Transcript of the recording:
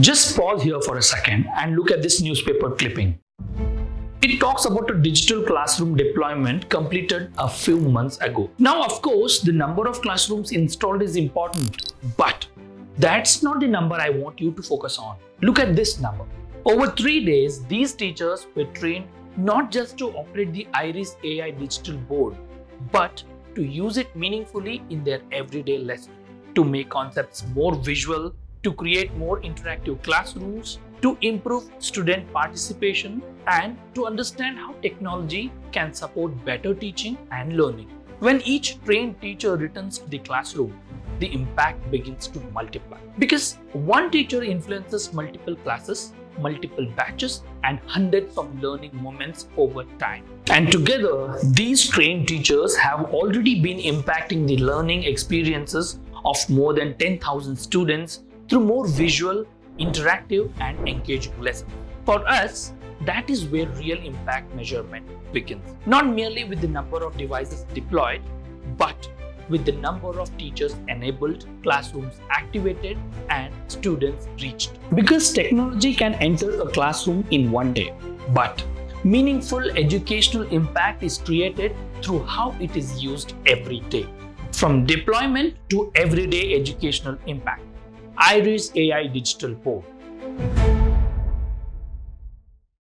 Just pause here for a second and look at this newspaper clipping. It talks about a digital classroom deployment completed a few months ago. Now, of course, the number of classrooms installed is important, but that's not the number I want you to focus on. Look at this number. Over 3 days, these teachers were trained not just to operate the EyeRIS AI Digital Board, but to use it meaningfully in their everyday lesson, to make concepts more visual, to create more interactive classrooms, to improve student participation, and to understand how technology can support better teaching and learning. When each trained teacher returns to the classroom, the impact begins to multiply. Because one teacher influences multiple classes, multiple batches, and hundreds of learning moments over time. And together, these trained teachers have already been impacting the learning experiences of more than 10,000 students through more visual, interactive, and engaging lessons. For us, that is where real impact measurement begins. Not merely with the number of devices deployed, but with the number of teachers enabled, classrooms activated, and students reached. Because technology can enter a classroom in one day, but meaningful educational impact is created through how it is used every day. From deployment to everyday educational impact. EyeRIS AI Digital Board.